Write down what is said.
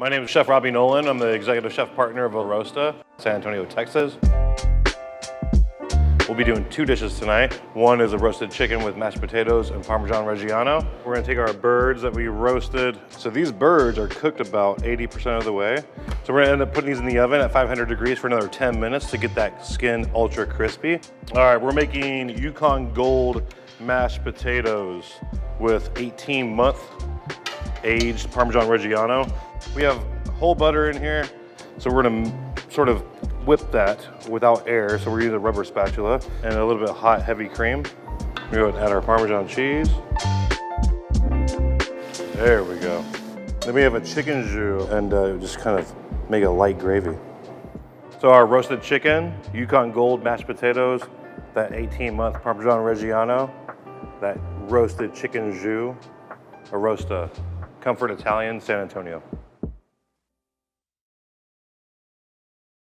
My name is Chef Robbie Nowlin. I'm the executive chef partner of Arrosta, San Antonio, Texas. We'll be doing 2 dishes tonight. One is a roasted chicken with mashed potatoes and Parmesan Reggiano. We're gonna take our birds that we roasted. So these birds are cooked about 80% of the way. So we're gonna end up putting these in the oven at 500 degrees for another 10 minutes to get that skin ultra crispy. All right, we're making Yukon Gold mashed potatoes with 18-month aged Parmesan Reggiano. We have whole butter in here, so we're gonna sort of whip that without air, so we're using a rubber spatula and a little bit of hot, heavy cream. We go and add our Parmesan cheese. There we go. Then we have a chicken jus and just kind of make a light gravy. So our roasted chicken, Yukon Gold mashed potatoes, that 18-month Parmesan Reggiano, that roasted chicken jus, Arrosta, Comfort Italian, San Antonio.